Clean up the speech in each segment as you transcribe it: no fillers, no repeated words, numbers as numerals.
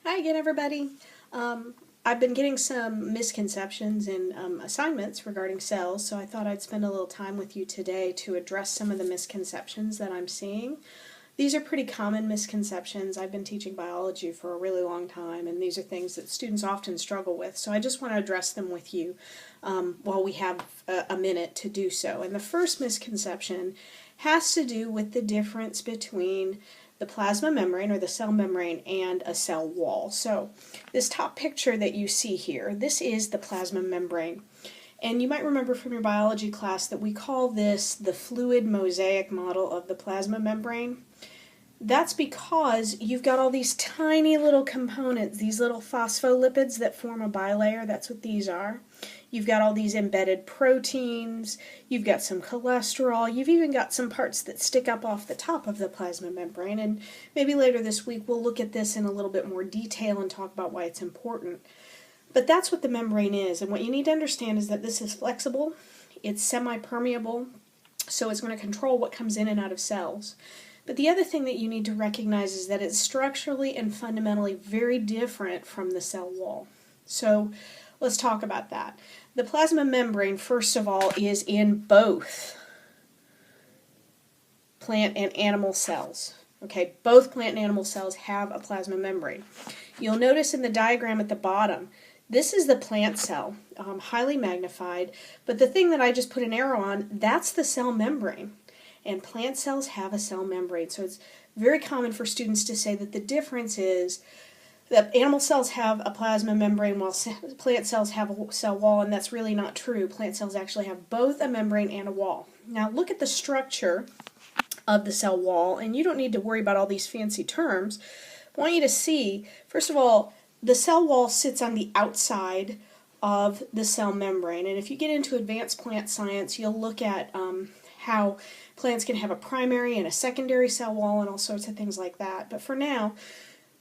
Hi again, everybody. I've been getting some misconceptions and assignments regarding cells, so I thought I'd spend a little time with you today to address some of the misconceptions that I'm seeing. These are pretty common misconceptions. I've been teaching biology for a really long time, and these are things that students often struggle with, so I just want to address them with you while we have a minute to do so. And the first misconception has to do with the difference between the plasma membrane or the cell membrane and a cell wall. So this top picture that you see here, this is the plasma membrane. And you might remember from your biology class that we call this the fluid mosaic model of the plasma membrane. That's because you've got all these tiny little components, these little phospholipids that form a bilayer. That's what these are. You've got all these embedded proteins, you've got some cholesterol, you've even got some parts that stick up off the top of the plasma membrane, and maybe later this week we'll look at this in a little bit more detail and talk about why it's important. But that's what the membrane is, and what you need to understand is that this is flexible, it's semi-permeable, so it's going to control what comes in and out of cells. But the other thing that you need to recognize is that it's structurally and fundamentally very different from the cell wall. So let's talk about that. The plasma membrane, first of all, is in both plant and animal cells. Okay, both plant and animal cells have a plasma membrane. You'll notice in the diagram at the bottom, this is the plant cell, highly magnified, but the thing that I just put an arrow on, that's the cell membrane. And plant cells have a cell membrane, so it's very common for students to say that the difference is that animal cells have a plasma membrane while plant cells have a cell wall, and that's really not true. Plant cells actually have both a membrane and a wall. Now look at the structure of the cell wall, and you don't need to worry about all these fancy terms. I want you to see, first of all, the cell wall sits on the outside of the cell membrane, and if you get into advanced plant science, you'll look at how plants can have a primary and a secondary cell wall and all sorts of things like that. But for now,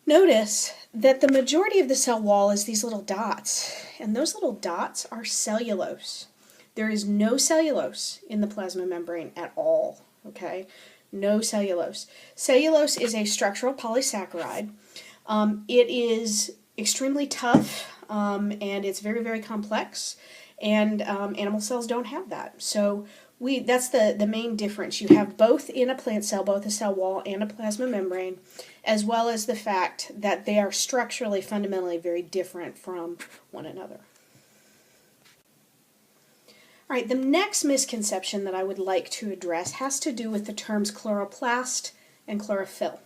notice that the majority of the cell wall is these little dots, and those little dots are cellulose. There is no cellulose in the plasma membrane at all, okay? No cellulose. Cellulose is a structural polysaccharide. It is extremely tough, and it's very, very complex, and animal cells don't have that. So that's the main difference. You have both in a plant cell, both a cell wall and a plasma membrane, as well as the fact that they are structurally, fundamentally very different from one another. All right, the next misconception that I would like to address has to do with the terms chloroplast and chlorophyll.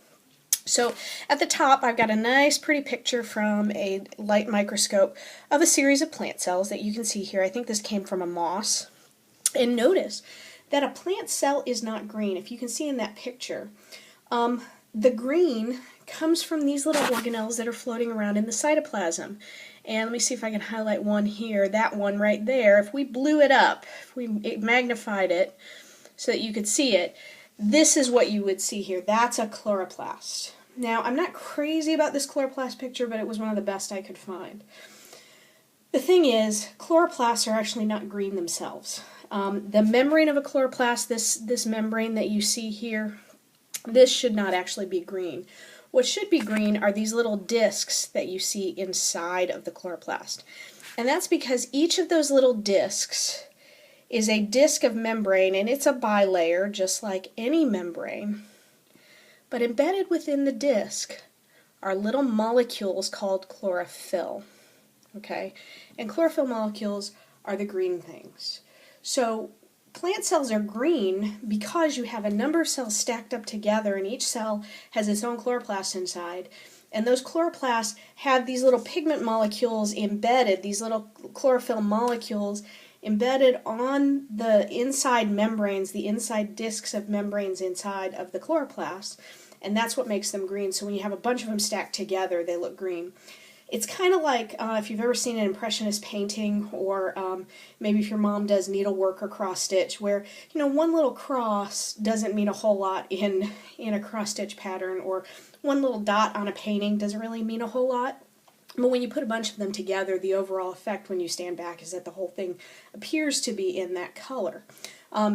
So at the top, I've got a nice pretty picture from a light microscope of a series of plant cells that you can see here. I think this came from a moss. And notice that a plant cell is not green. If you can see in that picture, the green comes from these little organelles that are floating around in the cytoplasm. And let me see if I can highlight one here, that one right there. If we blew it up, if we magnified it so that you could see it, this is what you would see here. That's a chloroplast. Now, I'm not crazy about this chloroplast picture, but it was one of the best I could find. The thing is, chloroplasts are actually not green themselves. The membrane of a chloroplast, this membrane that you see here, this should not actually be green. What should be green are these little discs that you see inside of the chloroplast. And that's because each of those little discs is a disc of membrane, and it's a bilayer just like any membrane. But embedded within the disc are little molecules called chlorophyll. Okay? And chlorophyll molecules are the green things. So plant cells are green because you have a number of cells stacked up together, and each cell has its own chloroplast inside. And those chloroplasts have these little pigment molecules embedded, these little chlorophyll molecules embedded on the inside membranes, the inside discs of membranes inside of the chloroplast, and that's what makes them green. So when you have a bunch of them stacked together, they look green. It's kind of like if you've ever seen an Impressionist painting, or maybe if your mom does needlework or cross-stitch, where one little cross doesn't mean a whole lot in a cross-stitch pattern, or one little dot on a painting doesn't really mean a whole lot. But when you put a bunch of them together, the overall effect when you stand back is that the whole thing appears to be in that color.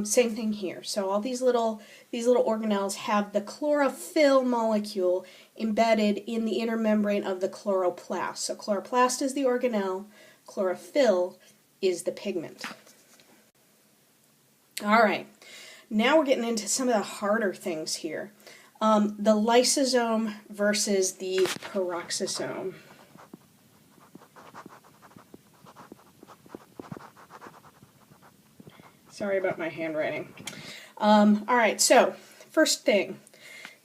Same thing here. So all these little organelles have the chlorophyll molecule embedded in the inner membrane of the chloroplast. So chloroplast is the organelle, chlorophyll is the pigment. All right, now we're getting into some of the harder things here. The lysosome versus the peroxisome. Sorry about my handwriting. All right, so first thing,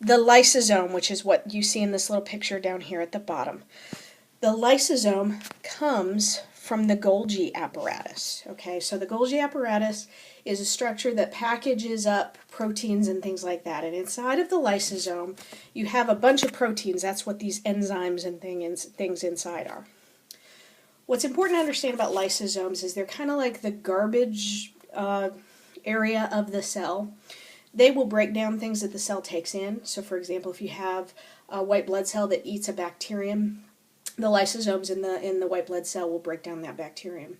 the lysosome, which is what you see in this little picture down here at the bottom. The lysosome comes from the Golgi apparatus. Okay, so the Golgi apparatus is a structure that packages up proteins and things like that. And inside of the lysosome, you have a bunch of proteins. That's what these enzymes and things inside are. What's important to understand about lysosomes is they're kind of like the garbage area of the cell. They will break down things that the cell takes in. So for example, if you have a white blood cell that eats a bacterium, the lysosomes in the white blood cell will break down that bacterium.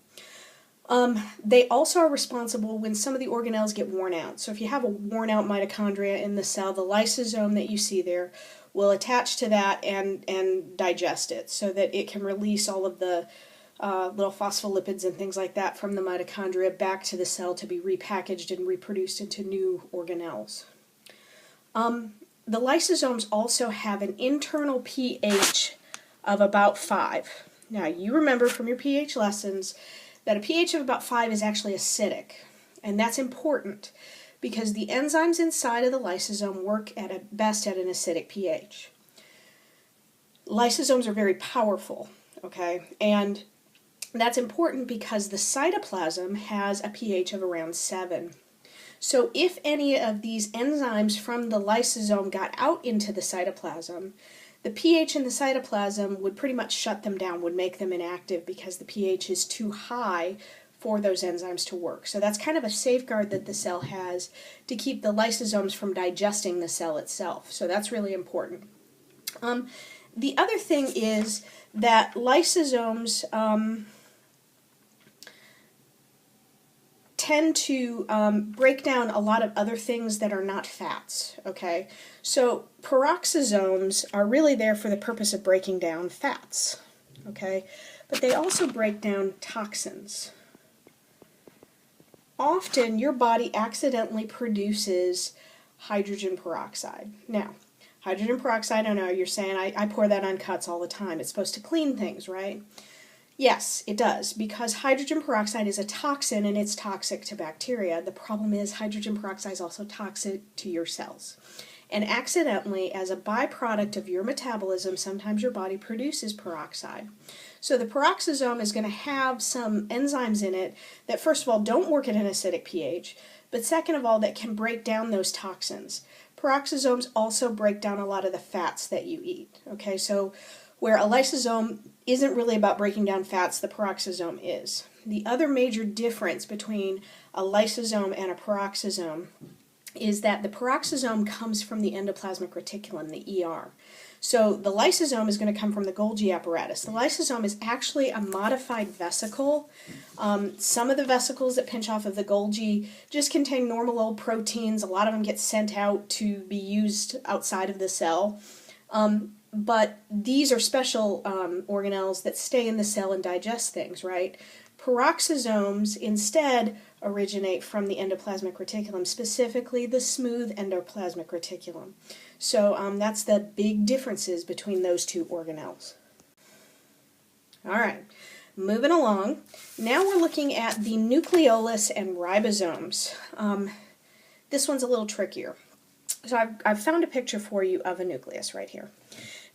They also are responsible when some of the organelles get worn out. So if you have a worn out mitochondria in the cell, the lysosome that you see there will attach to that and digest it so that it can release all of the little phospholipids and things like that from the mitochondria back to the cell to be repackaged and reproduced into new organelles. The lysosomes also have an internal pH of about 5. Now you remember from your pH lessons that a pH of about 5 is actually acidic, and that's important because the enzymes inside of the lysosome work best at an acidic pH. Lysosomes are very powerful, okay, and that's important because the cytoplasm has a pH of around 7. So if any of these enzymes from the lysosome got out into the cytoplasm, the pH in the cytoplasm would pretty much shut them down, would make them inactive because the pH is too high for those enzymes to work. So that's kind of a safeguard that the cell has to keep the lysosomes from digesting the cell itself. So that's really important. The other thing is that lysosomes tend to break down a lot of other things that are not fats, okay? So peroxisomes are really there for the purpose of breaking down fats, okay? But they also break down toxins. Often your body accidentally produces hydrogen peroxide. Now, hydrogen peroxide, I know you're saying I pour that on cuts all the time. It's supposed to clean things, right? Yes, it does, because hydrogen peroxide is a toxin and it's toxic to bacteria. The problem is hydrogen peroxide is also toxic to your cells. And accidentally, as a byproduct of your metabolism, sometimes your body produces peroxide. So the peroxisome is going to have some enzymes in it that, first of all, don't work at an acidic pH, but second of all, that can break down those toxins. Peroxisomes also break down a lot of the fats that you eat. Okay, so where a lysosome isn't really about breaking down fats, the peroxisome is. The other major difference between a lysosome and a peroxisome is that the peroxisome comes from the endoplasmic reticulum, the ER. So the lysosome is going to come from the Golgi apparatus. The lysosome is actually a modified vesicle. Some of the vesicles that pinch off of the Golgi just contain normal old proteins. A lot of them get sent out to be used outside of the cell. But these are special organelles that stay in the cell and digest things, right? Peroxisomes instead originate from the endoplasmic reticulum, specifically the smooth endoplasmic reticulum. So that's the big differences between those two organelles. All right, moving along. Now we're looking at the nucleolus and ribosomes. This one's a little trickier. So I've found a picture for you of a nucleus right here.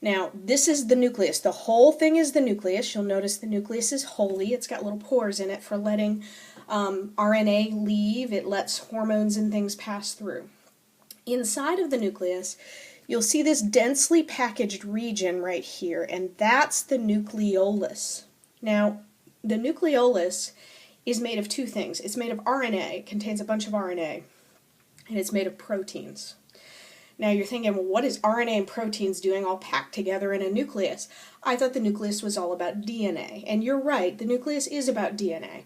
Now, this is the nucleus. The whole thing is the nucleus. You'll notice the nucleus is holey. It's got little pores in it for letting RNA leave. It lets hormones and things pass through. Inside of the nucleus, you'll see this densely packaged region right here, and that's the nucleolus. Now, the nucleolus is made of two things. It's made of RNA. It contains a bunch of RNA, and it's made of proteins. Now you're thinking, well, what is RNA and proteins doing all packed together in a nucleus? I thought the nucleus was all about DNA. And you're right, the nucleus is about DNA.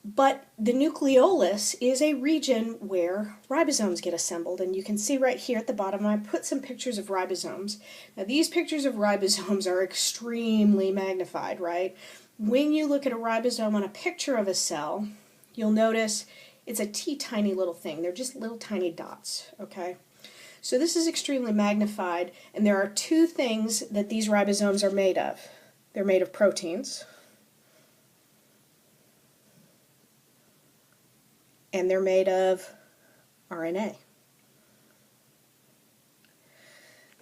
But the nucleolus is a region where ribosomes get assembled, and you can see right here at the bottom I put some pictures of ribosomes. Now these pictures of ribosomes are extremely magnified, right? When you look at a ribosome on a picture of a cell, you'll notice it's a teeny little thing. They're just little tiny dots, okay? So this is extremely magnified, and there are two things that these ribosomes are made of. They're made of proteins, and they're made of RNA.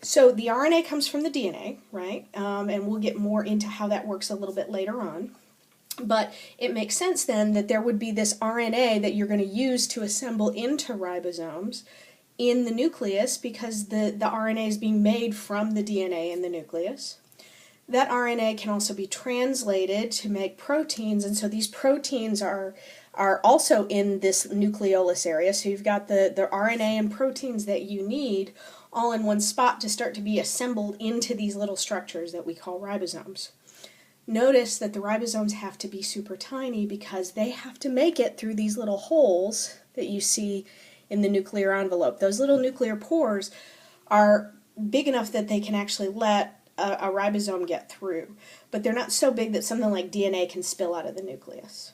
So the RNA comes from the DNA, right? And we'll get more into how that works a little bit later on. But it makes sense then that there would be this RNA that you're going to use to assemble into ribosomes in the nucleus, because the RNA is being made from the DNA in the nucleus. That RNA can also be translated to make proteins, and so these proteins are also in this nucleolus area. So you've got the RNA and proteins that you need all in one spot to start to be assembled into these little structures that we call ribosomes. Notice that the ribosomes have to be super tiny because they have to make it through these little holes that you see in the nuclear envelope. Those little nuclear pores are big enough that they can actually let a ribosome get through, but they're not so big that something like DNA can spill out of the nucleus.